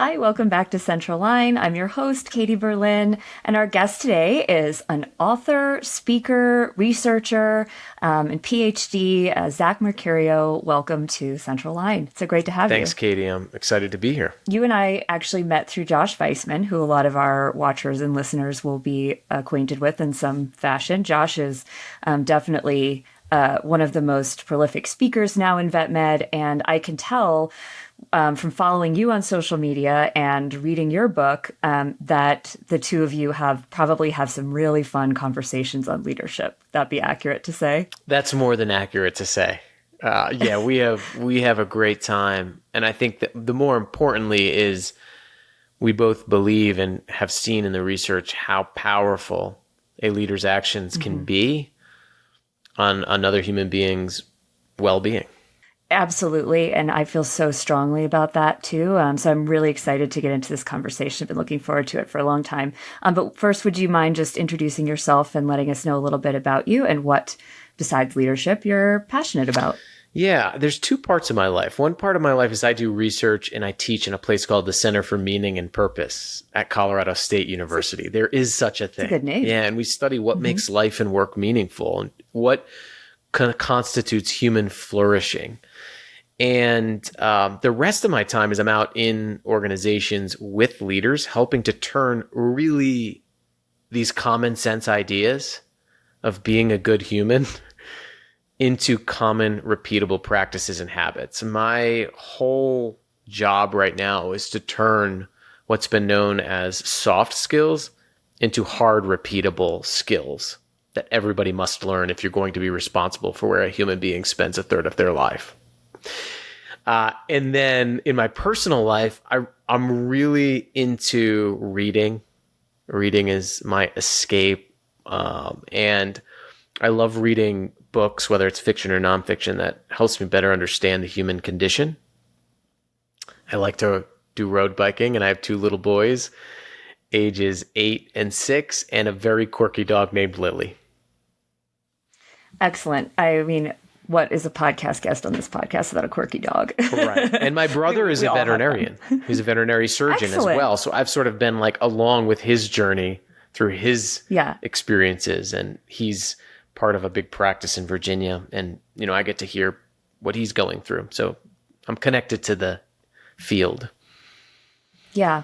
Hi, welcome back to Central Line. I'm your host, Katie Berlin, and our guest today is an author, speaker, researcher, and PhD, Zach Mercurio. Welcome to Central Line. It's so great to have you. Thanks, Katie. I'm excited to be here. You and I actually met through Josh Weissman, who a lot of our watchers and listeners will be acquainted with in some fashion. Josh is definitely one of the most prolific speakers now in vet med, and I can tell from following you on social media and reading your book that the two of you probably have some really fun conversations on leadership. That'd be accurate to say? That's more than accurate to say. Yeah, we have a great time, and I think that the more importantly is we both believe and have seen in the research how powerful a leader's actions can be on another human being's well-being. Absolutely. And I feel so strongly about that too. So I'm really excited to get into this conversation. I've been looking forward to it for a long time. But first, would you mind just introducing yourself and letting us know a little bit about you and what, besides leadership, you're passionate about? Yeah, there's two parts of my life. One part of my life is I do research and I teach in a place called the Center for Meaning and Purpose at Colorado State University. There is such a thing. It's a good name. Yeah, and we study what makes life and work meaningful and what constitutes human flourishing. And the rest of my time is I'm out in organizations with leaders, helping to turn really these common sense ideas of being a good human into common, repeatable practices and habits. My whole job right now is to turn what's been known as soft skills into hard, repeatable skills that everybody must learn if you're going to be responsible for where a human being spends a third of their life. And then in my personal life, I'm really into reading. Reading is my escape. And I love reading books, whether it's fiction or nonfiction, that helps me better understand the human condition. I like to do road biking, and I have two little boys, ages 8 and 6, and a very quirky dog named Lily. Excellent. I mean, what is a podcast guest on this podcast without a quirky dog? Right. And my brother is a veterinarian. He's a veterinary surgeon as well. So I've sort of been like along with his journey through his experiences. And he's part of a big practice in Virginia. And, you know, I get to hear what he's going through. So I'm connected to the field. Yeah.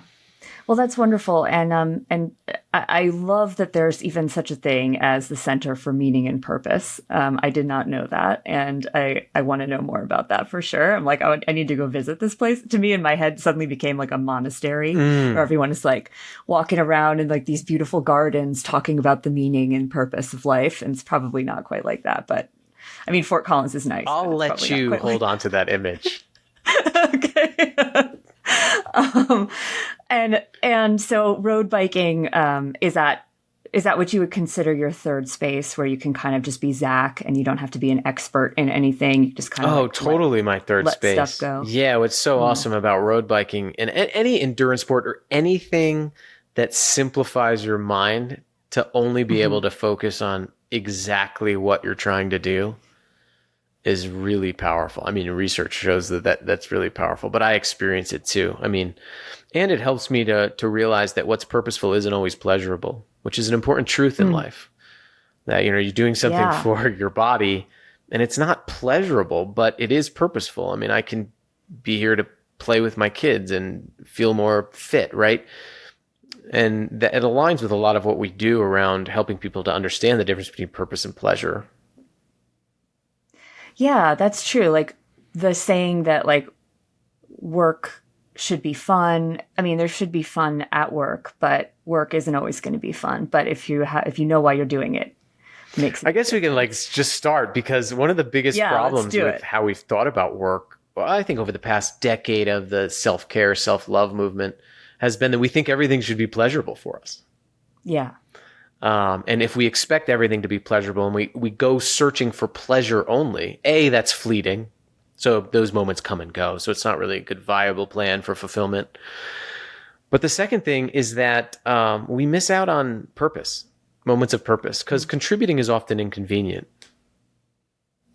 Well, that's wonderful. And I love that there's even such a thing as the Center for Meaning and Purpose. I did not know that. And I want to know more about that for sure. I'm like, I need to go visit this place. To me, in my head, suddenly became like a monastery where everyone is like walking around in like these beautiful gardens talking about the meaning and purpose of life. And it's probably not quite like that. But I mean, Fort Collins is nice. I'll let you hold on to that image. Okay. And so road biking, is that what you would consider your third space where you can kind of just be Zach and you don't have to be an expert in anything? You just kind of totally my third space. Let stuff go. Yeah, what's so awesome about road biking and any endurance sport or anything that simplifies your mind to only be able to focus on exactly what you're trying to do is really powerful. I mean, research shows that's really powerful, but I experience it too. I mean, and it helps me to realize that what's purposeful isn't always pleasurable, which is an important truth in life. That, you know, you're doing something for your body and it's not pleasurable, but it is purposeful. I mean, I can be here to play with my kids and feel more fit, right? And that it aligns with a lot of what we do around helping people to understand the difference between purpose and pleasure. Yeah, that's true. Like the saying that like work should be fun. I mean, there should be fun at work, but work isn't always going to be fun. But if you know why you're doing it, makes it. I guess we can like just start because one of the biggest problems with how we've thought about work, well, I think over the past decade of the self-care, self-love movement has been that we think everything should be pleasurable for us. Yeah. And if we expect everything to be pleasurable and we go searching for pleasure only, that's fleeting. So those moments come and go. So it's not really a good viable plan for fulfillment. But the second thing is that we miss out on purpose, moments of purpose, because contributing is often inconvenient.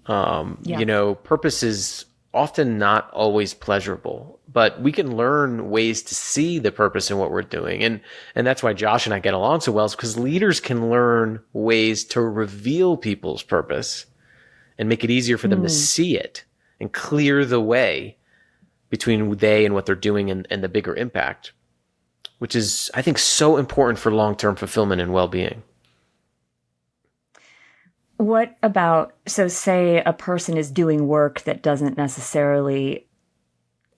You know, purpose is often not always pleasurable, but we can learn ways to see the purpose in what we're doing. And that's why Josh and I get along so well, is because leaders can learn ways to reveal people's purpose and make it easier for them to see it and clear the way between they and what they're doing and the bigger impact, which is, I think, so important for long-term fulfillment and well-being. What about, so say a person is doing work that doesn't necessarily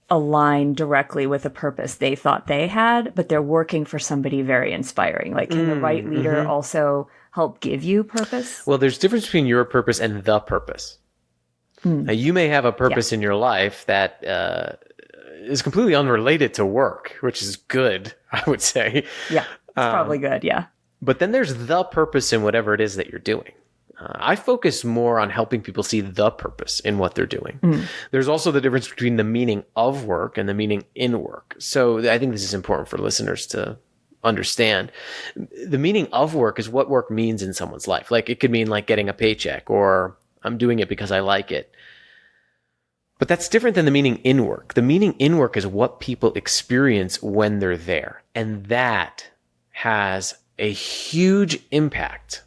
align directly with a purpose they thought they had, but they're working for somebody very inspiring. Like, can the right leader also help give you purpose? Well, there's a difference between your purpose and the purpose. Now, you may have a purpose in your life that is completely unrelated to work, which is good, I would say. Yeah, it's probably good, yeah. But then there's the purpose in whatever it is that you're doing. I focus more on helping people see the purpose in what they're doing. There's also the difference between the meaning of work and the meaning in work. So I think this is important for listeners to understand. The meaning of work is what work means in someone's life. Like, it could mean like getting a paycheck, or I'm doing it because I like it. But that's different than the meaning in work. The meaning in work is what people experience when they're there. And that has a huge impact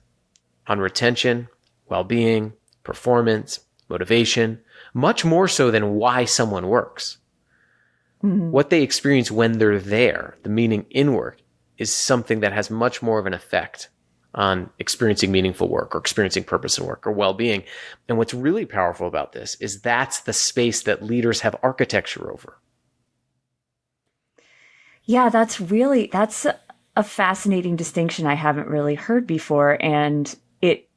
on retention, well-being, performance, motivation, much more so than why someone works. What they experience when they're there, the meaning in work, is something that has much more of an effect on experiencing meaningful work or experiencing purpose in work or well-being. And what's really powerful about this is that's the space that leaders have architecture over. Yeah, that's a fascinating distinction I haven't really heard before. And it,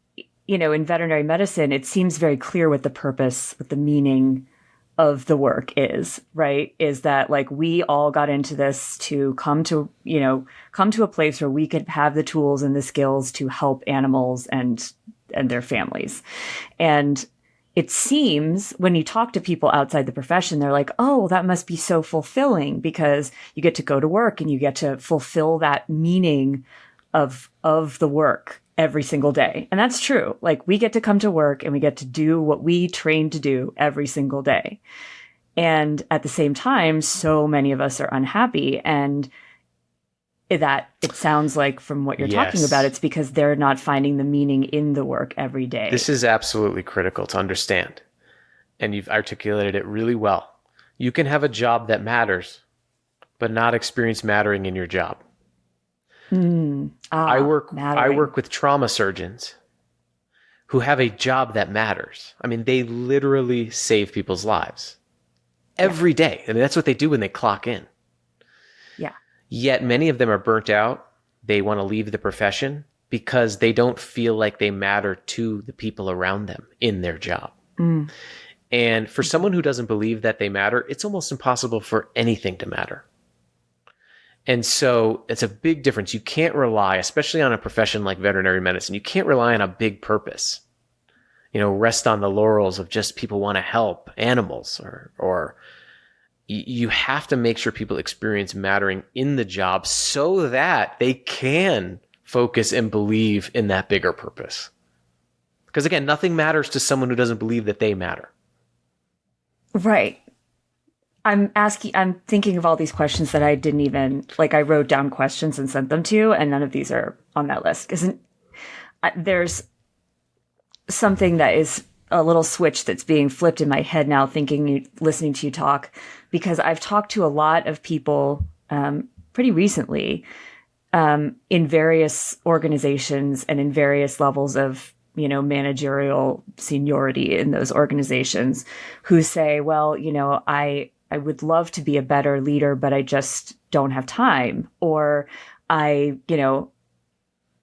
in veterinary medicine, it seems very clear what the purpose, what the meaning of the work is, right? Is that, like, we all got into this to come to a place where we could have the tools and the skills to help animals and their families. And it seems when you talk to people outside the profession, they're like, oh, well, that must be so fulfilling because you get to go to work and you get to fulfill that meaning of the work every single day. And that's true. Like, we get to come to work and we get to do what we train to do every single day. And at the same time, so many of us are unhappy. And that, it sounds like from what you're talking about, it's because they're not finding the meaning in the work every day. This is absolutely critical to understand. And you've articulated it really well. You can have a job that matters, but not experience mattering in your job. I work with trauma surgeons who have a job that matters. I mean, they literally save people's lives every day. I mean, that's what they do when they clock in. Yeah. Yet many of them are burnt out. They want to leave the profession because they don't feel like they matter to the people around them in their job. And for someone who doesn't believe that they matter, it's almost impossible for anything to matter. And so it's a big difference. You can't rely, especially on a profession like veterinary medicine, you can't rely on a big purpose, rest on the laurels of just people want to help animals, or you have to make sure people experience mattering in the job so that they can focus and believe in that bigger purpose. Because again, nothing matters to someone who doesn't believe that they matter. Right. I'm thinking of all these questions that I didn't even, I wrote down questions and sent them to you, and none of these are on that list. There's something that is a little switch that's being flipped in my head now, listening to you talk, because I've talked to a lot of people pretty recently in various organizations and in various levels of managerial seniority in those organizations, who say, well, I would love to be a better leader, but I just don't have time. Or I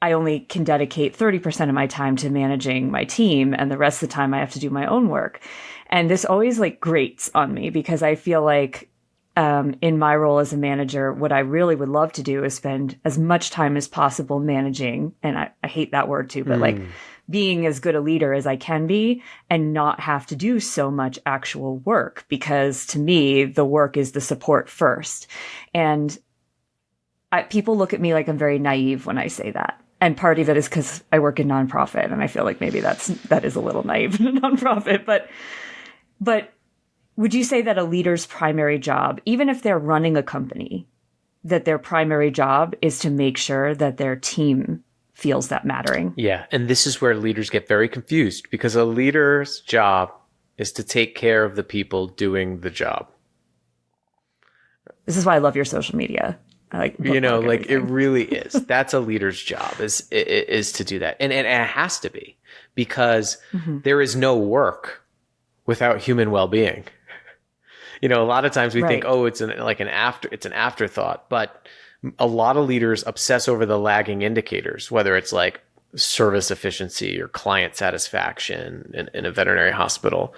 only can dedicate 30% of my time to managing my team, and the rest of the time I have to do my own work. And this always grates on me, because I feel like in my role as a manager, what I really would love to do is spend as much time as possible managing. And I hate that word too, but being as good a leader as I can be, and not have to do so much actual work, because to me, the work is the support first. And people look at me like I'm very naive when I say that. And part of it is because I work in nonprofit, and I feel like maybe that is a little naive in a nonprofit. But would you say that a leader's primary job, even if they're running a company, that their primary job is to make sure that their team feels that mattering? Yeah. And this is where leaders get very confused, because a leader's job is to take care of the people doing the job. This is why I love your social media. I like, it really is. That's a leader's job is to do that. And it has to be, because there is no work without human well-being. A lot of times we think, oh, it's an afterthought, but a lot of leaders obsess over the lagging indicators, whether it's like service efficiency or client satisfaction in a veterinary hospital.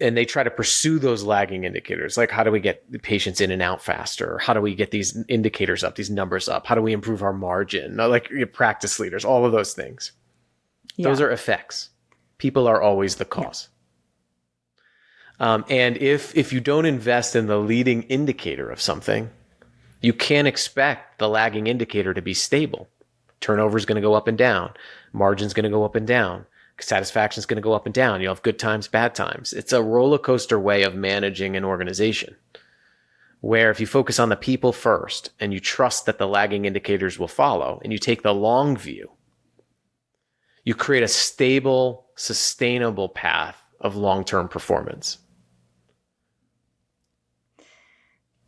And they try to pursue those lagging indicators. Like, how do we get the patients in and out faster? How do we get these indicators up, these numbers up? How do we improve our margin? Like practice leaders, all of those things. Yeah. Those are effects. People are always the cause. Yeah. And if you don't invest in the leading indicator of something, you can't expect the lagging indicator to be stable. Turnover is going to go up and down. Margin is going to go up and down. Satisfaction is going to go up and down. You'll have good times, bad times. It's a roller coaster way of managing an organization, where if you focus on the people first and you trust that the lagging indicators will follow, and you take the long view, you create a stable, sustainable path of long-term performance.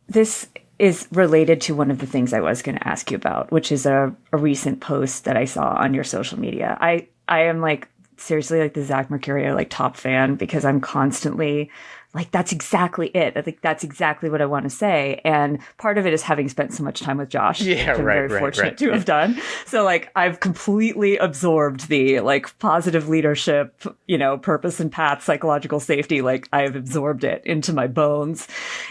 This is related to one of the things I was going to ask you about, which is a recent post that I saw on your social media. I am like, seriously, like the Zach Mercurio, like top fan, because I'm constantly like, that's exactly it. I think that's exactly what I want to say. And part of it is having spent so much time with Josh, which I'm very fortunate to have done. So like, I've completely absorbed the like positive leadership, purpose and path, psychological safety. Like I have absorbed it into my bones.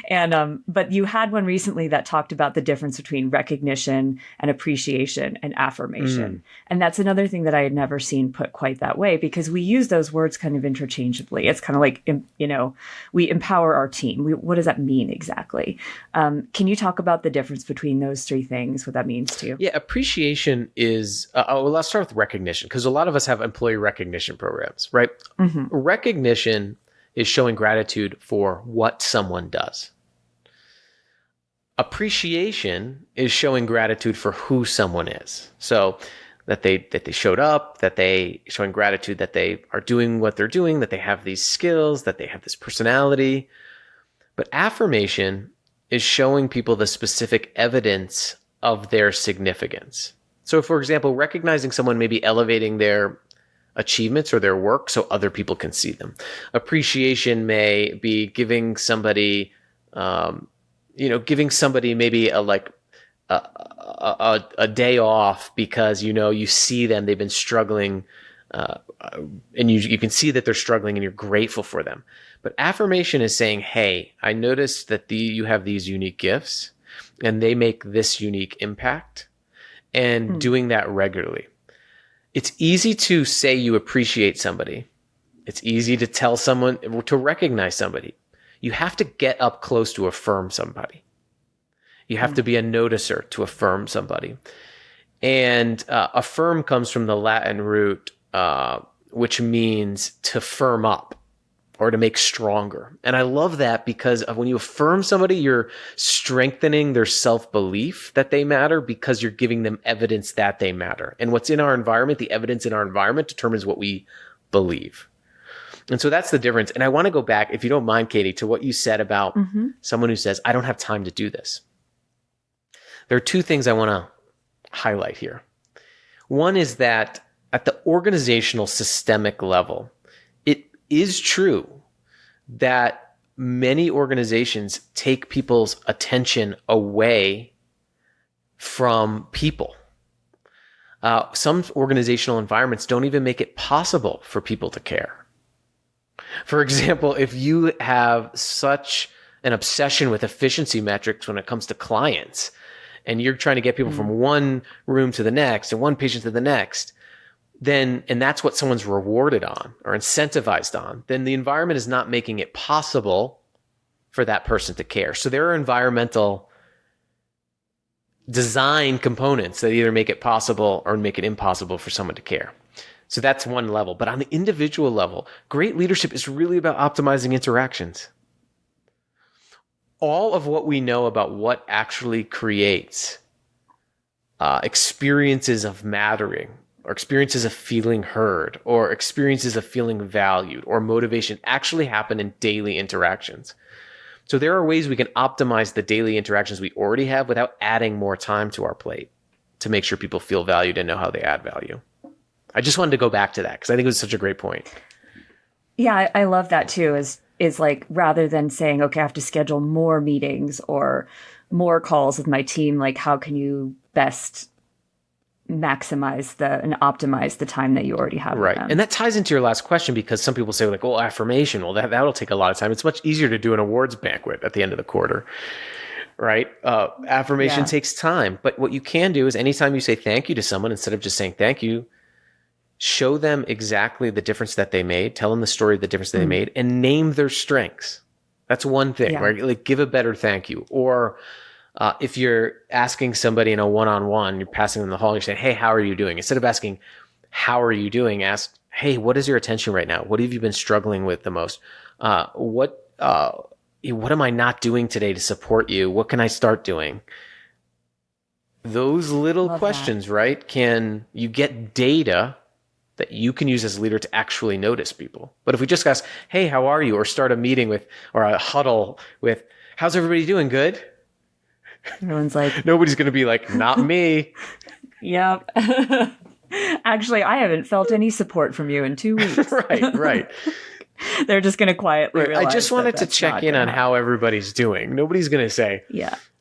And, but you had one recently that talked about the difference between recognition and appreciation and affirmation. And that's another thing that I had never seen put quite that way, because we use those words kind of interchangeably. It's kind of like, we empower our team. What does that mean exactly? Can you talk about the difference between those three things, what that means to you? Yeah, appreciation is, let's start with recognition, because a lot of us have employee recognition programs, right? Mm-hmm. Recognition is showing gratitude for what someone does. Appreciation is showing gratitude for who someone is. So that they showed up, that they showing gratitude that they are doing what they're doing, that they have these skills, that they have this personality. But affirmation is showing people the specific evidence of their significance. So for example, recognizing someone may be elevating their achievements or their work so other people can see them. Appreciation may be giving somebody, maybe a day off because, you see them, they've been struggling, and you can see that they're struggling and you're grateful for them. But affirmation is saying, hey, I noticed that you have these unique gifts and they make this unique impact, and doing that regularly. It's easy to say you appreciate somebody. It's easy to tell someone, to recognize somebody. You have to get up close to affirm somebody. You have to be a noticer to affirm somebody. And affirm comes from the Latin root, which means to firm up or to make stronger. And I love that, because when you affirm somebody, you're strengthening their self-belief that they matter, because you're giving them evidence that they matter. And what's in our environment, the evidence in our environment determines what we believe. And so that's the difference. And I want to go back, if you don't mind, Katie, to what you said about someone who says, I don't have time to do this. There are two things I want to highlight here. One is that at the organizational systemic level, it is true that many organizations take people's attention away from people. Some organizational environments don't even make it possible for people to care. For example, if you have such an obsession with efficiency metrics when it comes to clients, and you're trying to get people from one room to the next and one patient to the next, and that's what someone's rewarded on or incentivized on, then the environment is not making it possible for that person to care. So there are environmental design components that either make it possible or make it impossible for someone to care. So that's one level. But on the individual level, great leadership is really about optimizing interactions. All of what we know about what actually creates experiences of mattering, or experiences of feeling heard, or experiences of feeling valued, or motivation actually happen in daily interactions. So there are ways we can optimize the daily interactions we already have without adding more time to our plate to make sure people feel valued and know how they add value. I just wanted to go back to that because I think it was such a great point. Yeah, I love that too, is like, rather than saying, okay, I have to schedule more meetings or more calls with my team, like how can you best maximize and optimize the time that you already have with them? And that ties into your last question, because some people say like, well, affirmation, well, that'll take a lot of time. It's much easier to do an awards banquet at the end of the quarter, right? Affirmation takes time. But what you can do is anytime you say thank you to someone, instead of just saying thank you, show them exactly the difference that they made, tell them the story of the difference that they made, and name their strengths. That's one thing, right? Like give a better thank you. Or if you're asking somebody in a one-on-one, you're passing them the hall, you're saying, hey, how are you doing? Instead of asking, how are you doing? Ask, hey, what is your attention right now? What have you been struggling with the most? What am I not doing today to support you? What can I start doing? Those little questions, right? Can you get data that you can use as a leader to actually notice people? But if we just ask, hey, how are you? Or start a meeting with, or a huddle with, how's everybody doing? Good? Everyone's like, nobody's going to be like, not me. Yep. Actually, I haven't felt any support from you in 2 weeks. Right. They're just going to quietly realize I just wanted to check in on how everybody's doing. Nobody's going to say,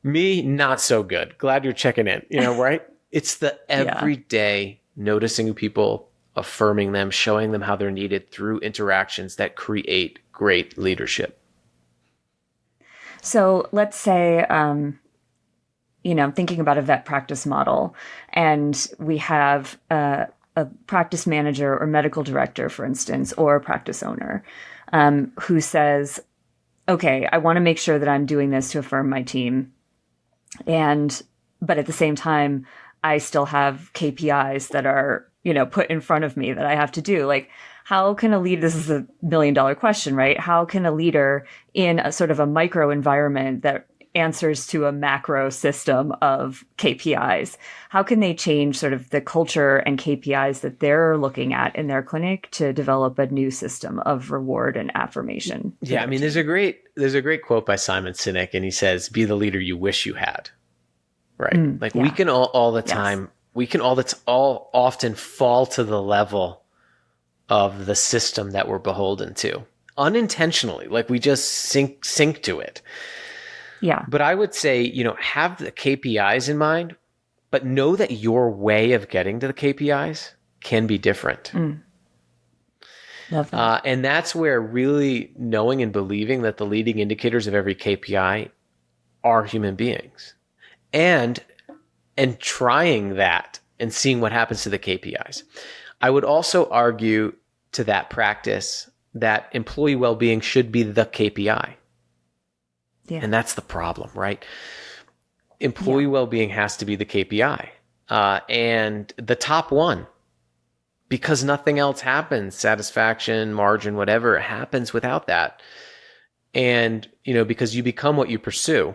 me, not so good. Glad you're checking in. Right? It's the everyday noticing people, affirming them, showing them how they're needed through interactions that create great leadership. So let's say, thinking about a vet practice model, and we have a practice manager or medical director, for instance, or a practice owner who says, okay, I want to make sure that I'm doing this to affirm my team. But at the same time, I still have KPIs that are, put in front of me that I have to do. Like, how can a leader, this is a $1 million question, right? How can a leader in a sort of a micro environment that answers to a macro system of KPIs, how can they change sort of the culture and KPIs that they're looking at in their clinic to develop a new system of reward and affirmation? Yeah, I mean, there's a great quote by Simon Sinek, and he says, "Be the leader you wish you had." Right? We can all the time, we can all often fall to the level of the system that we're beholden to unintentionally, like we just sink to it. Yeah. But I would say, have the KPIs in mind, but know that your way of getting to the KPIs can be different. Love that. And that's where really knowing and believing that the leading indicators of every KPI are human beings, and trying that and seeing what happens to the KPIs. I would also argue to that practice that employee well-being should be the KPI. Yeah. And that's the problem, right? Employee well-being has to be the KPI and the top one, because nothing else happens. Satisfaction, margin, whatever happens without that. And, because you become what you pursue.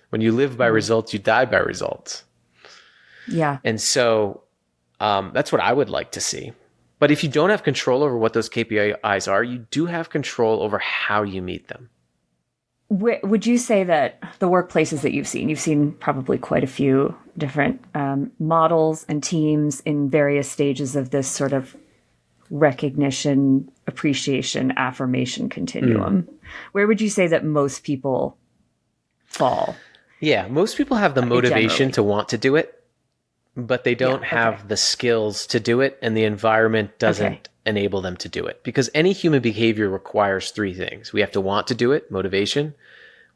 When you live by results, you die by results. Yeah. And so that's what I would like to see. But if you don't have control over what those KPIs are, you do have control over how you meet them. Would you say that the workplaces that you've seen probably quite a few different models and teams in various stages of this sort of recognition, appreciation, affirmation continuum. Where would you say that most people fall? Yeah, most people have the motivation to want to do it, but they don't have the skills to do it, and the environment doesn't enable them to do it. Because any human behavior requires three things. We have to want to do it, motivation.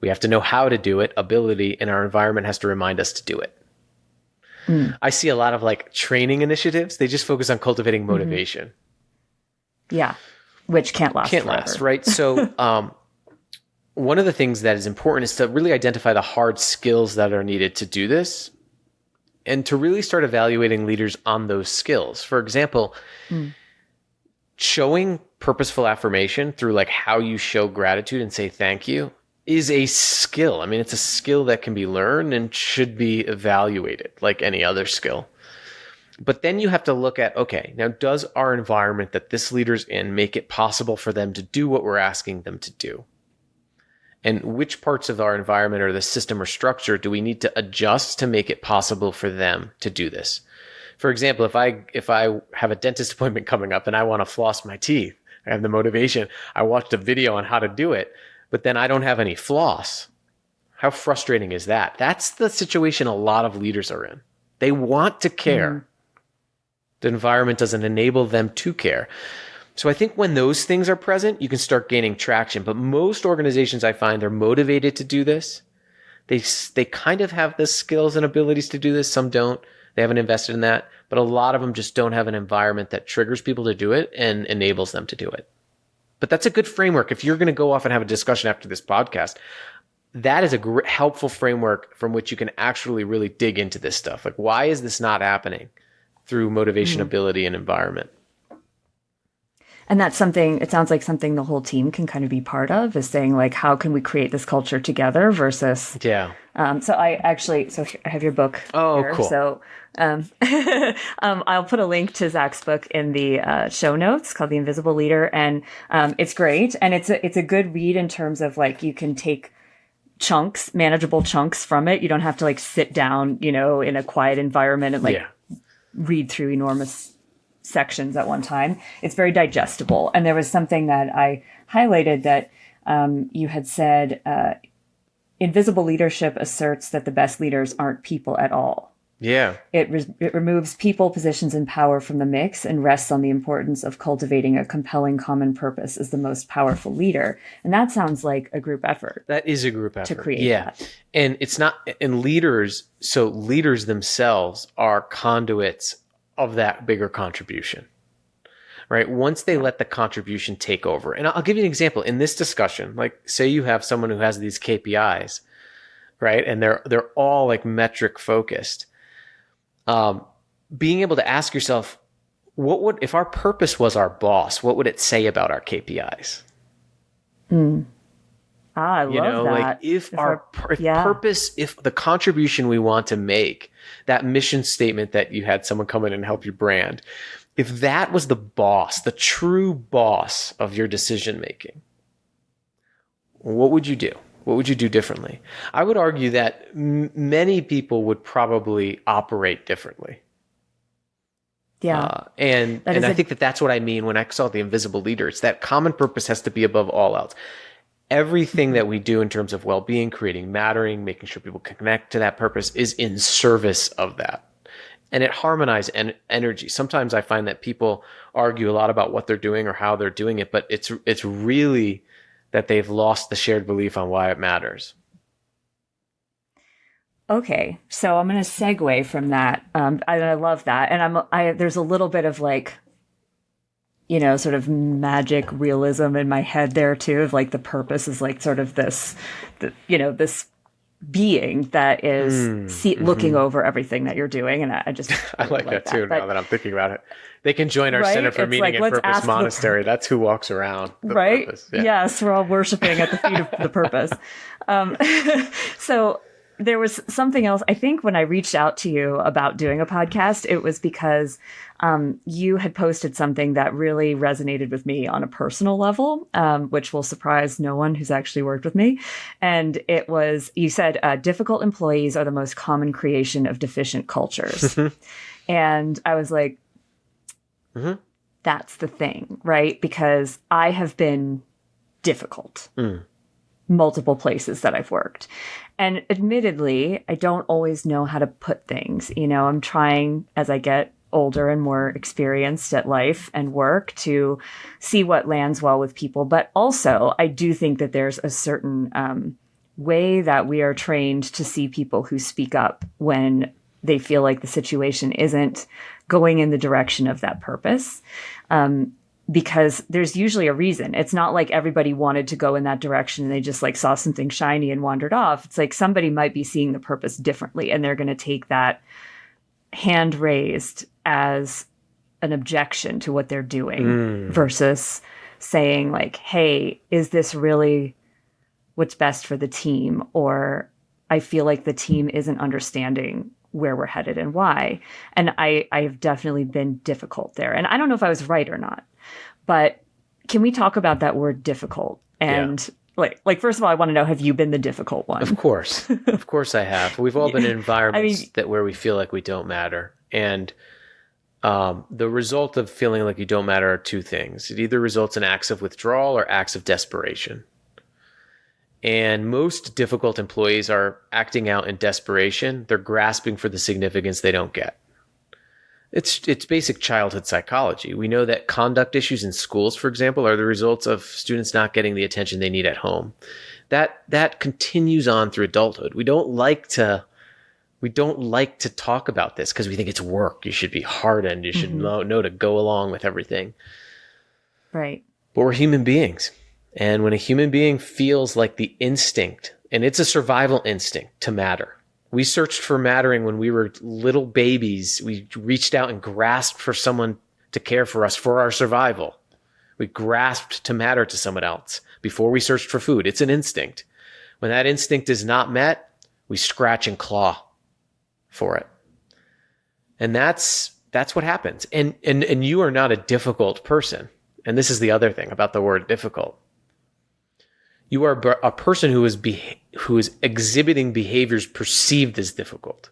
We have to know how to do it, ability, and our environment has to remind us to do it. I see a lot of training initiatives. They just focus on cultivating motivation. Yeah, which can't last forever. Right? So one of the things that is important is to really identify the hard skills that are needed to do this, and to really start evaluating leaders on those skills. For example, showing purposeful affirmation through like how you show gratitude and say thank you is a skill. I mean, it's a skill that can be learned and should be evaluated like any other skill. But then you have to look at, okay, now does our environment that this leader's in make it possible for them to do what we're asking them to do? And which parts of our environment or the system or structure do we need to adjust to make it possible for them to do this? For example, if I have a dentist appointment coming up and I want to floss my teeth, I have the motivation, I watched a video on how to do it, but then I don't have any floss. How frustrating is that? That's the situation a lot of leaders are in. They want to care. Mm-hmm. The environment doesn't enable them to care. So I think when those things are present, you can start gaining traction. But most organizations I find are motivated to do this. They kind of have the skills and abilities to do this. Some don't. They haven't invested in that. But a lot of them just don't have an environment that triggers people to do it and enables them to do it. But that's a good framework. If you're going to go off and have a discussion after this podcast, that is a helpful framework from which you can actually really dig into this stuff. Like, why is this not happening? Through motivation, ability, and environment. And that's something, it sounds like something the whole team can kind of be part of, is saying like, how can we create this culture together versus... Yeah. So I have your book. Oh, here. cool. So I'll put a link to Zach's book in the show notes, called The Invisible Leader. And it's great. And it's a good read in terms of like, you can take chunks, manageable chunks from it. You don't have to like sit down, in a quiet environment and like read through enormous sections at one time. It's very digestible. And there was something that I highlighted that you had said, invisible leadership asserts that the best leaders aren't people at all. Yeah. It removes people, positions, and power from the mix and rests on the importance of cultivating a compelling common purpose as the most powerful leader. And that sounds like a group effort. That is a group effort. To create that. And it's not, and leaders themselves are conduits of that bigger contribution, right? Once they let the contribution take over. And I'll give you an example. In this discussion, like say you have someone who has these KPIs, right? And they're all like metric focused. Being able to ask yourself, if our purpose was our boss, what would it say about our KPIs? I love that. Like if purpose, if the contribution we want to make, that mission statement that you had someone come in and help you brand, if that was the boss, the true boss of your decision making, what would you do? What would you do differently? I would argue that many people would probably operate differently. Yeah. And I think that's what I mean when I saw the invisible leader. It's that common purpose has to be above all else. Everything that we do in terms of well-being, creating mattering, making sure people connect to that purpose is in service of that. And it harmonizes energy. Sometimes I find that people argue a lot about what they're doing or how they're doing it, but it's really that they've lost the shared belief on why it matters. Okay, so I'm going to segue from that. I love that, and there's a little bit of like, sort of magic realism in my head there too. Of like the purpose is like sort of this being that is looking over everything that you're doing, and I just I like that too. Now that I'm thinking about it, they can join our Center for Meaning and Purpose Monastery. That's who walks around. Right? Purpose. Yeah. Yes, we're all worshiping at the feet of the purpose. So there was something else. I think when I reached out to you about doing a podcast, it was because you had posted something that really resonated with me on a personal level, which will surprise no one who's actually worked with me. And it was, you said, difficult employees are the most common creation of deficient cultures. And I was like, that's the thing, right? Because I have been difficult. Multiple places that I've worked. And admittedly, I don't always know how to put things. I'm trying as I get older and more experienced at life and work to see what lands well with people. But also, I do think that there's a certain way that we are trained to see people who speak up when they feel like the situation isn't going in the direction of that purpose. Because there's usually a reason. It's not like everybody wanted to go in that direction and they just like saw something shiny and wandered off. It's like somebody might be seeing the purpose differently, and they're going to take that hand raised as an objection to what they're doing versus saying like, hey, is this really what's best for the team? Or I feel like the team isn't understanding where we're headed and why. And I've definitely been difficult there. And I don't know if I was right or not, but can we talk about that word difficult? And like, first of all, I want to know, have you been the difficult one? Of course. Of course I have. We've all been in environments where we feel like we don't matter. And the result of feeling like you don't matter are two things. It either results in acts of withdrawal or acts of desperation. And most difficult employees are acting out in desperation. They're grasping for the significance they don't get. It's basic childhood psychology. We know that conduct issues in schools, for example, are the results of students not getting the attention they need at home. That continues on through adulthood. We don't like to talk about this because we think it's work. You should be hardened. You should know to go along with everything. Right. But we're human beings. And when a human being feels like the instinct, and it's a survival instinct to matter. We searched for mattering when we were little babies. We reached out and grasped for someone to care for us for our survival. We grasped to matter to someone else before we searched for food. It's an instinct. When that instinct is not met, we scratch and claw for it. And that's what happens. And you are not a difficult person. And this is the other thing about the word difficult. You are a person who is exhibiting behaviors perceived as difficult.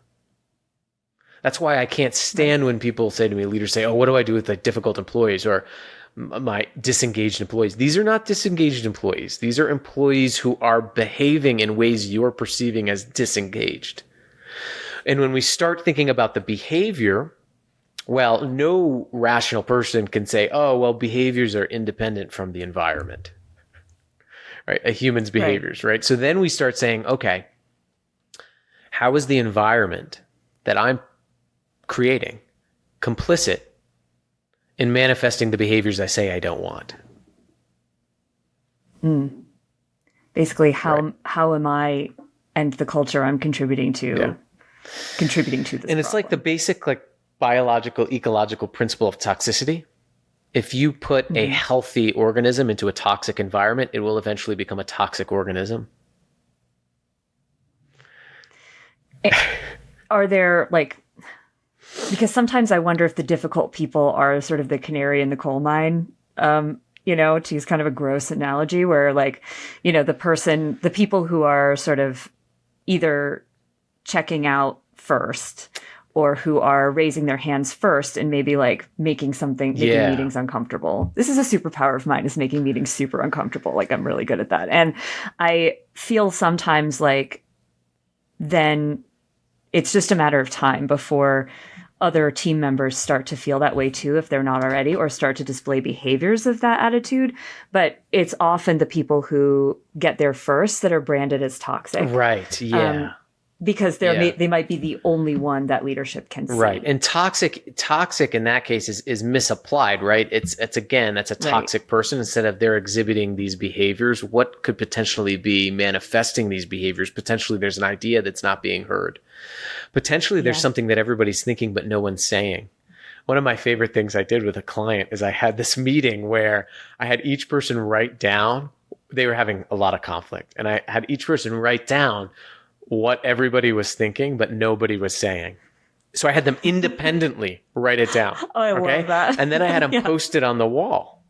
That's why I can't stand when people say to me, leaders say, oh, what do I do with like difficult employees or my disengaged employees? These are not disengaged employees. These are employees who are behaving in ways you're perceiving as disengaged. And when we start thinking about the behavior, well, no rational person can say, oh, well, behaviors are independent from the environment. Right? A human's behaviors, right? So then we start saying, okay, how is the environment that I'm creating complicit in manifesting the behaviors I say I don't want? Basically, how am I and the culture I'm contributing to this And it's problem? like the basic like biological, ecological principle of toxicity. If you put a healthy organism into a toxic environment, it will eventually become a toxic organism. Are there because sometimes I wonder if the difficult people are sort of the canary in the coal mine, to use kind of a gross analogy where the people who are sort of either checking out first or who are raising their hands first and maybe making meetings uncomfortable. This is a superpower of mine, is making meetings super uncomfortable. I'm really good at that. And I feel sometimes then it's just a matter of time before other team members start to feel that way too, if they're not already, or start to display behaviors of that attitude. But it's often the people who get there first that are branded as toxic. Right. Yeah. Because they might be the only one that leadership can see. Right. And toxic in that case is misapplied, right? It's again, that's a toxic person. Instead of they're exhibiting these behaviors, what could potentially be manifesting these behaviors? Potentially there's an idea that's not being heard. Potentially there's something that everybody's thinking, but no one's saying. One of my favorite things I did with a client is I had this meeting where I had each person write down, they were having a lot of conflict, and I had each person write down what everybody was thinking, but nobody was saying. So I had them independently write it down. Oh, I love that. And then I had them post it on the wall.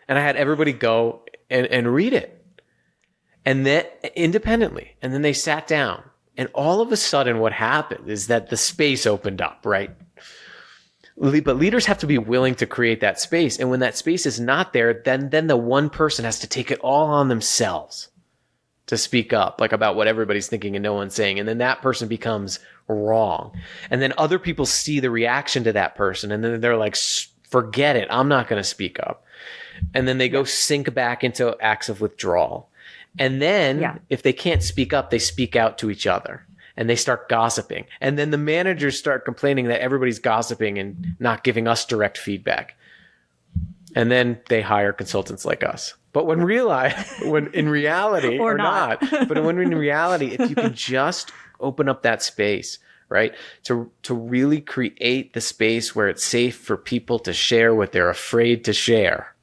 And I had everybody go and read it. And then independently. And then they sat down. And all of a sudden what happened is that the space opened up, right? But leaders have to be willing to create that space. And when that space is not there, then the one person has to take it all on themselves to speak up, about what everybody's thinking and no one's saying. And then that person becomes wrong. And then other people see the reaction to that person. And then they're like, forget it. I'm not going to speak up. And then they go sink back into acts of withdrawal. And then if they can't speak up, they speak out to each other and they start gossiping. And then the managers start complaining that everybody's gossiping and not giving us direct feedback. And then they hire consultants like us. But when in reality, or not, but when in reality, if you can just open up that space, right? To really create the space where it's safe for people to share what they're afraid to share.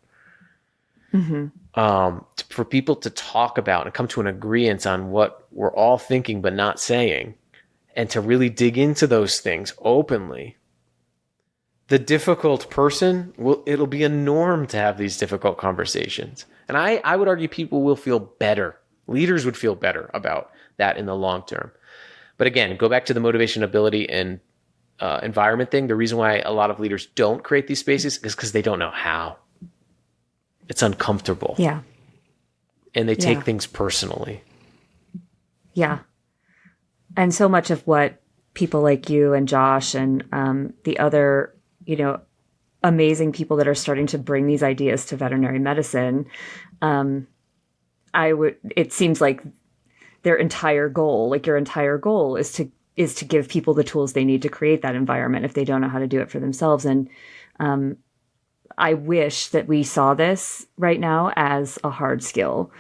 For people to talk about and come to an agreement on what we're all thinking but not saying, and to really dig into those things openly. The difficult person, it'll be a norm to have these difficult conversations. And I would argue people will feel better. Leaders would feel better about that in the long term. But again, go back to the motivation, ability, and environment thing. The reason why a lot of leaders don't create these spaces is because they don't know how. It's uncomfortable. Yeah. And they take things personally. Yeah. And so much of what people like you and Josh and the other, amazing people that are starting to bring these ideas to veterinary medicine, it seems like their entire goal, like your entire goal, is to give people the tools they need to create that environment if they don't know how to do it for themselves. And I wish that we saw this right now as a hard skill.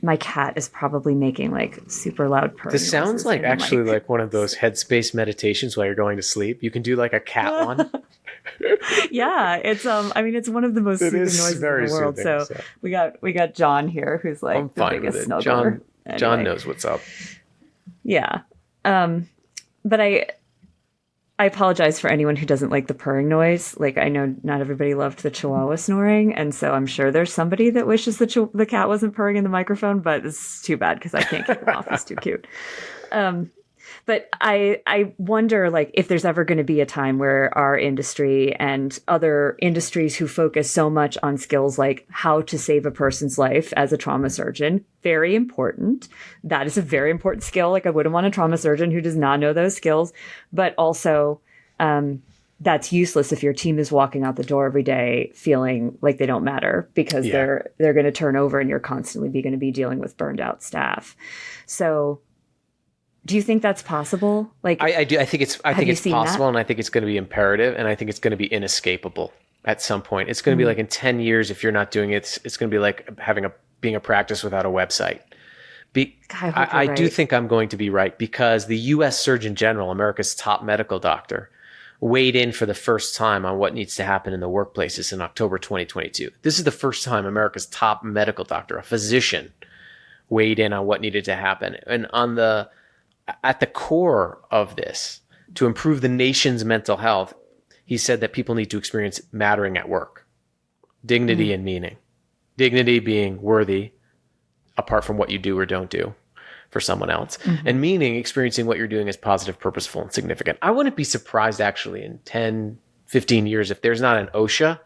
My cat is probably making like super loud purring. This sounds like actually like one of those headspace meditations while you're going to sleep. You can do like a cat one. Yeah, it's it's one of the most soothing noises in the world. So we got John here, who's like I'm the fine biggest with it. snuggler. John knows what's up. Yeah. But I apologize for anyone who doesn't like the purring noise. Like, I know not everybody loved the Chihuahua snoring, and so I'm sure there's somebody that wishes the cat wasn't purring in the microphone, but it's too bad because I can't keep him off. He's too cute. But I wonder, like, if there's ever going to be a time where our industry and other industries who focus so much on skills like how to save a person's life as a trauma surgeon, very important. That is a very important skill. Like, I wouldn't want a trauma surgeon who does not know those skills, but also that's useless if your team is walking out the door every day feeling like they don't matter because they're going to turn over and you're constantly going to be dealing with burned out staff. So do you think that's possible? Like, I do. I think it's possible, and I think it's going to be imperative, and I think it's going to be inescapable at some point. It's going to be like in 10 years, if you're not doing it, it's going to be like being a practice without a website. I do think I'm going to be right, because the U.S. Surgeon General, America's top medical doctor, weighed in for the first time on what needs to happen in the workplaces in October 2022. This is the first time America's top medical doctor, a physician, weighed in on what needed to happen. And at the core of this, to improve the nation's mental health, he said that people need to experience mattering at work, dignity and meaning. Dignity being worthy apart from what you do or don't do for someone else, and meaning experiencing what you're doing as positive, purposeful, and significant. I wouldn't be surprised actually in 10, 15 years if there's not an OSHA,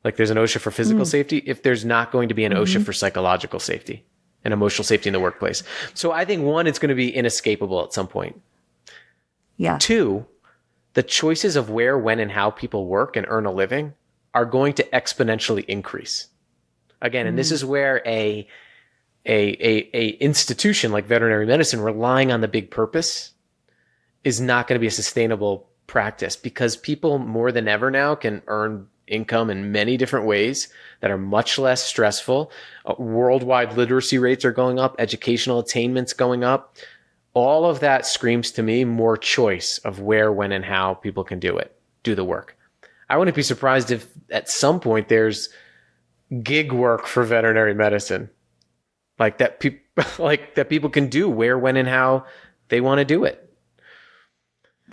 like there's an OSHA for physical safety, if there's not going to be an OSHA for psychological safety and emotional safety in the workplace. So I think, one, it's going to be inescapable at some point. Yeah. Two, the choices of where, when, and how people work and earn a living are going to exponentially increase. Again, and this is where a institution like veterinary medicine relying on the big purpose is not going to be a sustainable practice, because people more than ever now can earn income in many different ways that are much less stressful. Worldwide literacy rates are going up, educational attainment's going up. All of that screams to me more choice of where, when, and how people can do the work. I wouldn't be surprised if at some point there's gig work for veterinary medicine, like that people can do where, when, and how they want to do it.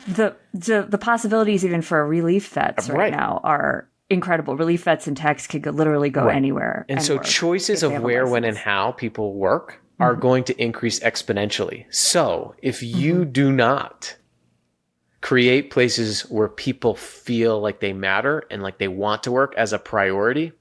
The possibilities even for relief vets right now are incredible. Relief vets and techs could literally go anywhere. And so choices of where, when, and how people work are going to increase exponentially. So if you do not create places where people feel like they matter and like they want to work as a priority,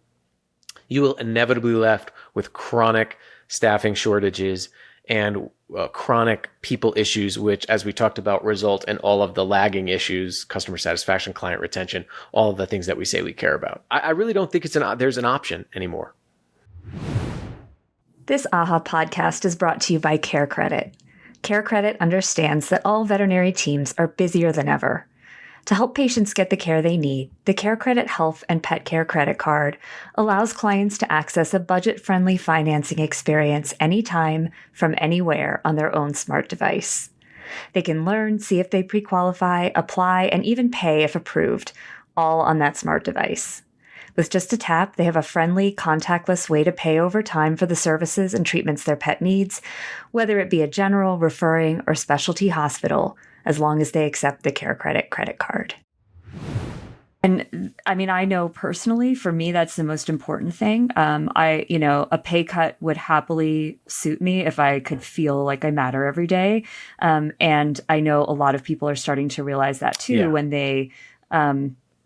you will inevitably be left with chronic staffing shortages and chronic people issues, which, as we talked about, result in all of the lagging issues, customer satisfaction, client retention, all of the things that we say we care about. I really don't think there's an option anymore. This AHA podcast is brought to you by CareCredit. CareCredit understands that all veterinary teams are busier than ever. To help patients get the care they need, the CareCredit Health and Pet Care Credit Card allows clients to access a budget-friendly financing experience anytime, from anywhere on their own smart device. They can learn, see if they pre-qualify, apply, and even pay if approved, all on that smart device. With just a tap, they have a friendly, contactless way to pay over time for the services and treatments their pet needs, whether it be a general, referring, or specialty hospital, as long as they accept the CareCredit credit card. And I mean, I know personally, for me, that's the most important thing. A pay cut would happily suit me if I could feel like I matter every day. And I know a lot of people are starting to realize that too, when they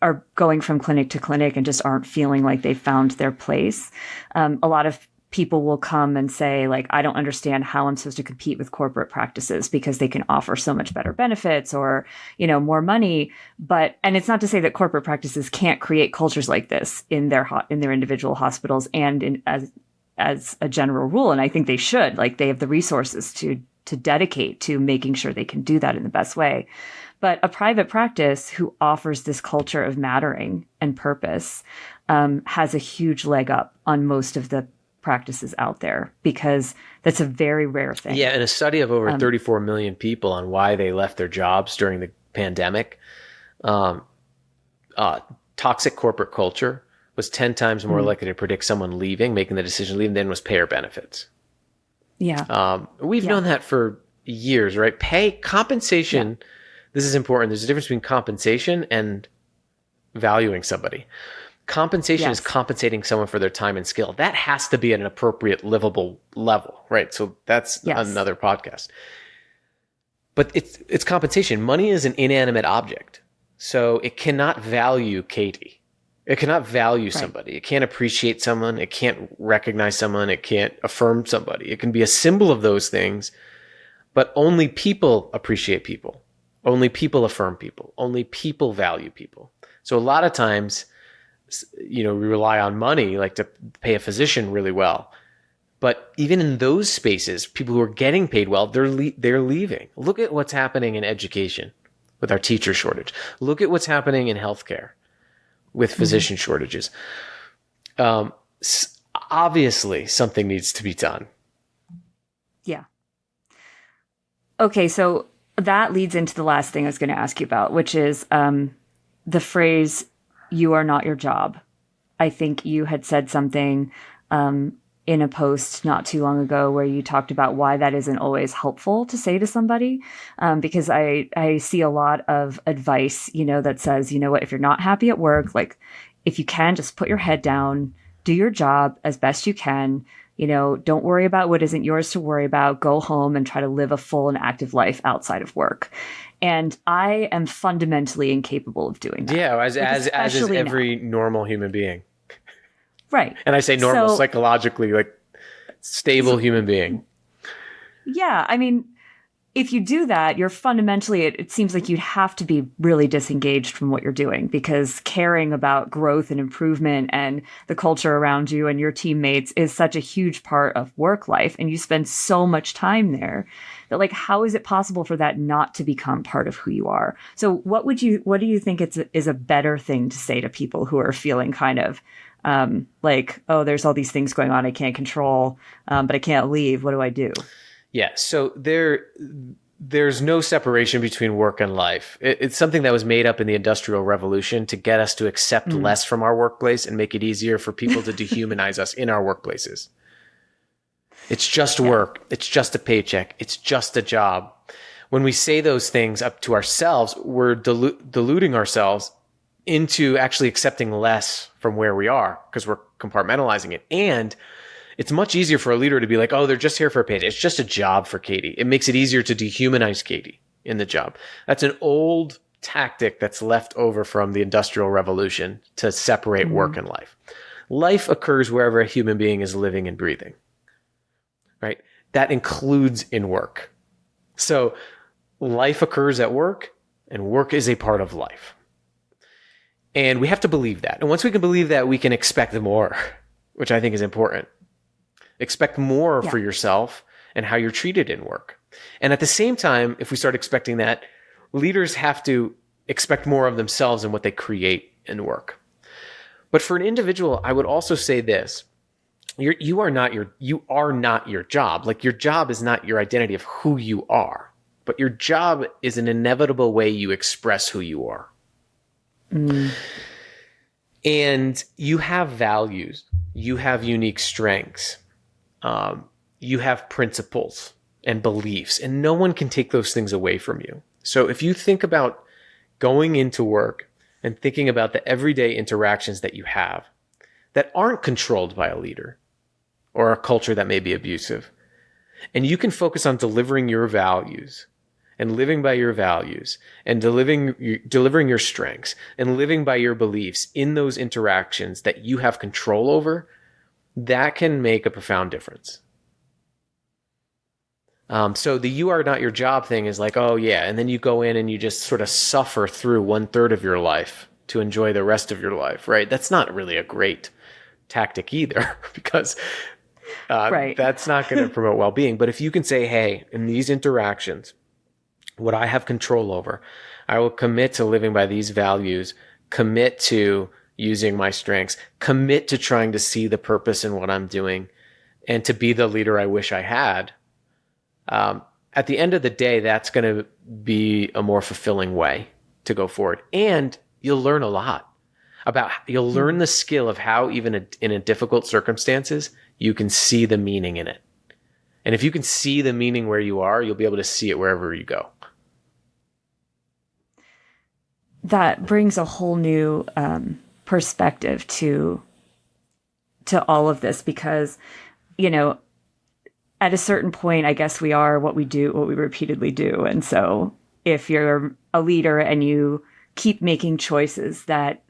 are going from clinic to clinic and just aren't feeling like they've found their place. A lot of people will come and say, like, I don't understand how I'm supposed to compete with corporate practices because they can offer so much better benefits or, more money. And it's not to say that corporate practices can't create cultures like this in their individual hospitals and as a general rule. And I think they should, like, they have the resources to dedicate to making sure they can do that in the best way. But a private practice who offers this culture of mattering and purpose has a huge leg up on most of the practices out there, because that's a very rare thing. Yeah, and a study of over 34 million people on why they left their jobs during the pandemic. Toxic corporate culture was 10 times more likely to predict someone making the decision to leave, than was payer benefits. Yeah. We've known that for years, right? Compensation. Yeah. This is important. There's a difference between compensation and valuing somebody. Compensation is compensating someone for their time and skill. That has to be at an appropriate, livable level, right? So that's another podcast. But it's compensation. Money is an inanimate object. So it cannot value Katie. It cannot value somebody. It can't appreciate someone. It can't recognize someone. It can't affirm somebody. It can be a symbol of those things, but only people appreciate people. Only people affirm people. Only people value people. So a lot of times, we rely on money, like to pay a physician really well. But even in those spaces, people who are getting paid well, they're leaving. Look at what's happening in education with our teacher shortage. Look at what's happening in healthcare with physician shortages. Obviously, something needs to be done. Yeah. Okay, so that leads into the last thing I was going to ask you about, which is the phrase, "You are not your job." I think you had said something in a post not too long ago where you talked about why that isn't always helpful to say to somebody. Because I see a lot of advice, that says, what, if you're not happy at work, like, if you can, just put your head down, do your job as best you can. Don't worry about what isn't yours to worry about. Go home and try to live a full and active life outside of work. And I am fundamentally incapable of doing that. Yeah, as is every normal human being. Right. And I say normal psychologically, like stable human being. Yeah. I mean, if you do that, you're fundamentally, it seems like you'd have to be really disengaged from what you're doing, because caring about growth and improvement and the culture around you and your teammates is such a huge part of work life. And you spend so much time there that, like, how is it possible for that not to become part of who you are? So what do you think is a better thing to say to people who are feeling kind of like, oh, there's all these things going on I can't control, but I can't leave. What do I do? Yeah, so there's no separation between work and life. It's something that was made up in the Industrial Revolution to get us to accept less from our workplace and make it easier for people to dehumanize us in our workplaces. It's just work. It's just a paycheck. It's just a job. When we say those things up to ourselves, we're deluding ourselves into actually accepting less from where we are, because we're compartmentalizing it. And it's much easier for a leader to be like, oh, they're just here for a payday. It's just a job for Katie. It makes it easier to dehumanize Katie in the job. That's an old tactic that's left over from the Industrial Revolution to separate work and life. Life occurs wherever a human being is living and breathing, right? That includes in work. So life occurs at work, and work is a part of life. And we have to believe that. And once we can believe that, we can expect more, which I think is important. Expect more for yourself and how you're treated in work. And at the same time, if we start expecting that, leaders have to expect more of themselves and what they create in work. But for an individual, I would also say this: you are not your job. Like, your job is not your identity of who you are. but your job is an inevitable way you express who you are. And you have values, you have unique strengths, you have principles and beliefs, and no one can take those things away from you. So if you think about going into work and thinking about the everyday interactions that you have that aren't controlled by a leader or a culture that may be abusive, and you can focus on delivering your values and living by your values and delivering your strengths and living by your beliefs in those interactions that you have control over, that can make a profound difference. So the "you are not your job" thing is like, oh yeah, and then you go in and you just sort of suffer through 1/3 of your life to enjoy the rest of your life, right? That's not really a great tactic either, because that's not going to promote well-being. But if you can say, hey, in these interactions, what I have control over, I will commit to living by these values, commit to using my strengths, commit to trying to see the purpose in what I'm doing, and to be the leader I wish I had. At the end of the day, that's going to be a more fulfilling way to go forward. And you'll learn a lot you'll learn the skill of how even in a difficult circumstances, you can see the meaning in it. And if you can see the meaning where you are, you'll be able to see it wherever you go. That brings a whole new perspective to all of this, because, at a certain point, I guess we are what we do, what we repeatedly do. And so if you're a leader and you keep making choices that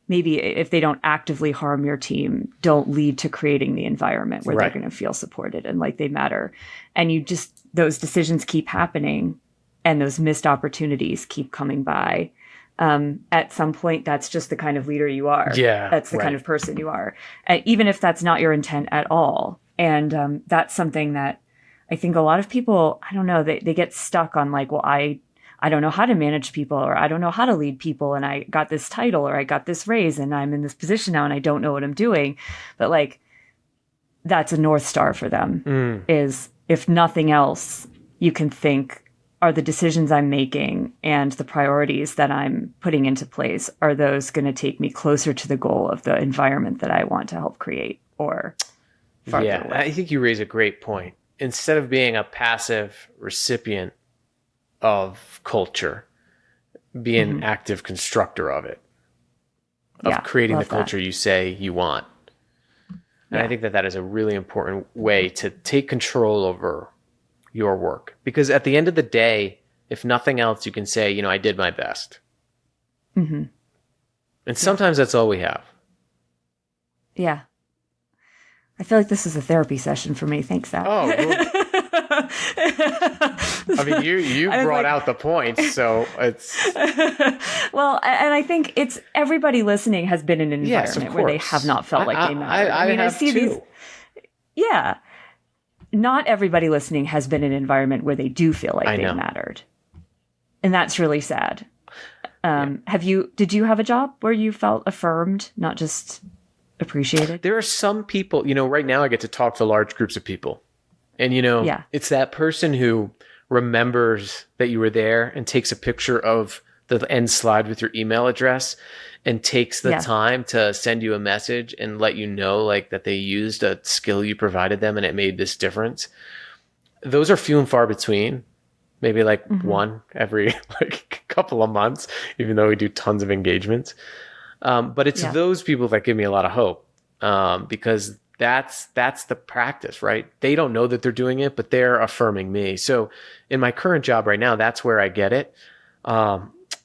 maybe, if they don't actively harm your team, don't lead to creating the environment where they're going to feel supported and like they matter, and those decisions keep happening and those missed opportunities keep coming by, at some point, that's just the kind of leader you are. Yeah, that's the kind of person you are, even if that's not your intent at all. And that's something that I think a lot of people, I don't know, they get stuck on like, well, I don't know how to manage people, or I don't know how to lead people, and I got this title, or I got this raise, and I'm in this position now, and I don't know what I'm doing. But like, that's a North Star for them, is, if nothing else, you can think, are the decisions I'm making and the priorities that I'm putting into place, are those going to take me closer to the goal of the environment that I want to help create, or farther away? I think you raise a great point. Instead of being a passive recipient of culture, be an active constructor of it, of creating the culture you say you want. And I think that is a really important way to take control over your work. Because at the end of the day, if nothing else, you can say, I did my best. And sometimes that's all we have. Yeah. I feel like this is a therapy session for me. Thanks, Zach. Oh, well, I mean, you brought out the points, so it's... Well, and I think it's, everybody listening has been in an environment where they have not felt like they matter. I see too. These... Yeah. Not everybody listening has been in an environment where they do feel like they mattered. And that's really sad. Did you have a job where you felt affirmed, not just appreciated? There are some people, right now I get to talk to large groups of people. And, it's that person who remembers that you were there and takes a picture of the end slide with your email address and takes the time to send you a message and let you know like that they used a skill you provided them and it made this difference. Those are few and far between. Maybe like one every like couple of months, even though we do tons of engagements. But it's those people that give me a lot of hope, because that's the practice, right? They don't know that they're doing it, but they're affirming me. So in my current job right now, that's where I get it.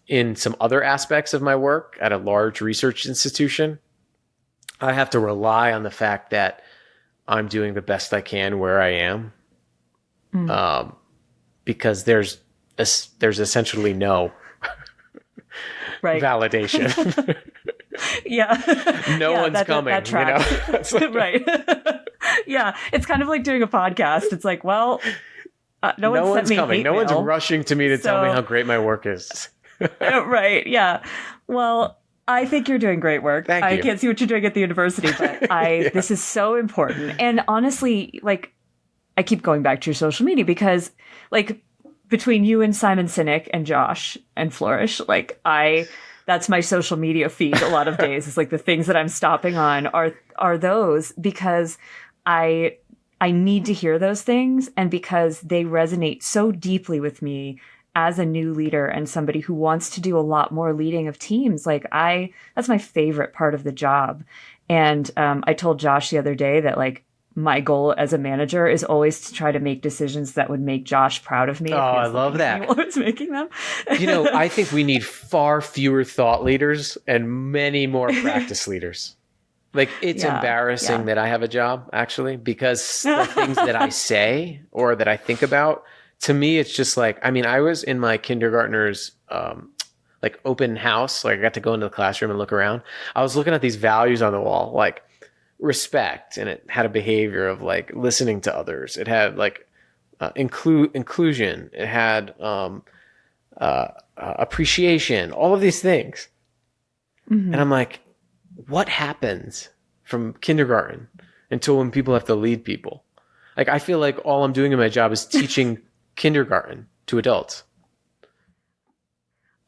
In some other aspects of my work at a large research institution, I have to rely on the fact that I'm doing the best I can where I am, because there's essentially no validation. No one's coming. That tracks. Right. Yeah, it's kind of like doing a podcast. It's like, well, no one's coming. No one's rushing to me to tell me how great my work is. Right. Yeah. Well, I think you're doing great work. Thank you. I can't see what you're doing at the university, but this is so important. And honestly, like, I keep going back to your social media because, like, between you and Simon Sinek and Josh and Flourish, like that's my social media feed a lot of days. It's like the things that I'm stopping on are those, because I need to hear those things, and because they resonate so deeply with me as a new leader and somebody who wants to do a lot more leading of teams. Like that's my favorite part of the job. And I told Josh the other day that like my goal as a manager is always to try to make decisions that would make Josh proud of me. Oh, I love that. While I was making them. I think we need far fewer thought leaders and many more practice leaders. Like, it's embarrassing that I have a job, actually, because the things that I say or that I think about, to me, it's just like, I mean, I was in my kindergartner's like open house. Like, I got to go into the classroom and look around. I was looking at these values on the wall, like respect, and it had a behavior of like listening to others. It had like inclusion. It had appreciation, all of these things. Mm-hmm. And I'm like, what happens from kindergarten until when people have to lead people? Like, I feel like all I'm doing in my job is teaching kindergarten to adults.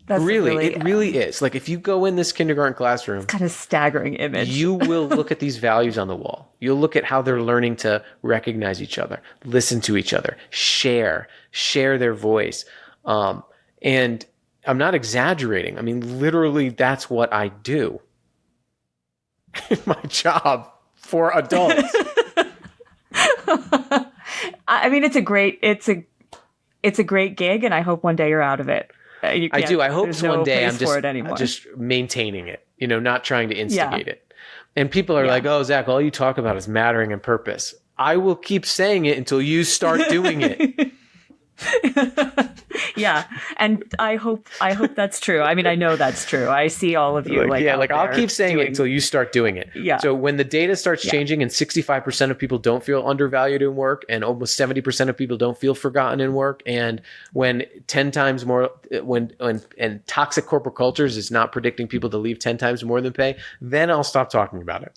It really is. Like, if you go in this kindergarten classroom, it's kind of staggering image. You will look at these values on the wall. You'll look at how they're learning to recognize each other, listen to each other, share their voice. And I'm not exaggerating. I mean, literally, that's what I do in my job for adults. I mean, it's a great gig, and I hope one day you're out of it. I do. I hope one day I'm just maintaining it, not trying to instigate it. And people are like, oh, Zach, all you talk about is mattering and purpose. I will keep saying it until you start doing it. Yeah. And I hope that's true. I mean, I know that's true. I see all of you. I'll keep saying it until you start doing it. Yeah. So when the data starts changing and 65% of people don't feel undervalued in work, and almost 70% of people don't feel forgotten in work, and when 10 times more, and toxic corporate cultures is not predicting people to leave 10 times more than pay, then I'll stop talking about it.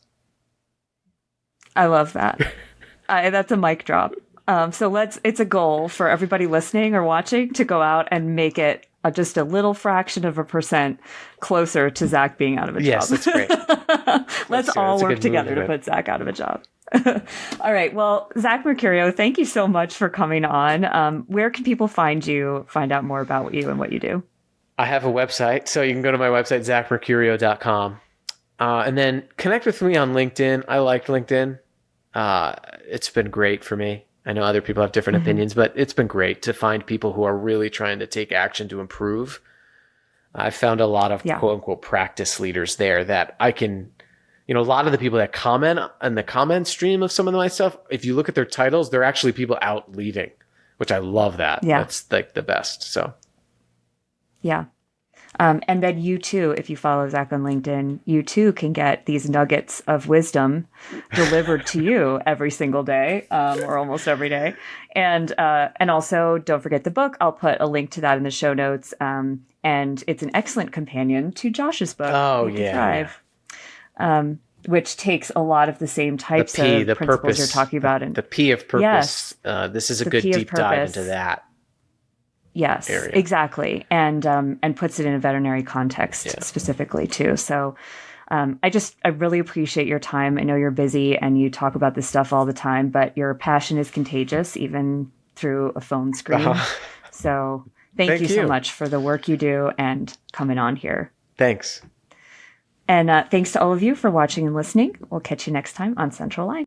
I love that. That's a mic drop. So it's a goal for everybody listening or watching to go out and make it just a little fraction of a % closer to Zach being out of a job. Yes, that's great. Let's all work together to put Zach out of a job. All right. Well, Zach Mercurio, thank you so much for coming on. Where can people find you, find out more about you and what you do? I have a website, so you can go to my website, zachmercurio.com. And then connect with me on LinkedIn. I like LinkedIn. It's been great for me. I know other people have different opinions, but it's been great to find people who are really trying to take action to improve. I've found a lot of quote unquote practice leaders there that I can, a lot of the people that comment on the comment stream of some of my stuff, if you look at their titles, they're actually people out leading, which I love that. Yeah. That's like the best. So. Yeah. And then you too, if you follow Zach on LinkedIn, you too can get these nuggets of wisdom delivered to you every single day, or almost every day. And also don't forget the book. I'll put a link to that in the show notes. And it's an excellent companion to Josh's book. Oh, yeah. Thrive, which takes a lot of the same types of principles purpose, you're talking about. The P of purpose. Yes, this is a good deep dive into that. Yes, area. Exactly. And puts it in a veterinary context specifically too. So I really appreciate your time. I know you're busy and you talk about this stuff all the time, but your passion is contagious, even through a phone screen. So thank you so much for the work you do and coming on here. Thanks. And thanks to all of you for watching and listening. We'll catch you next time on Central Line.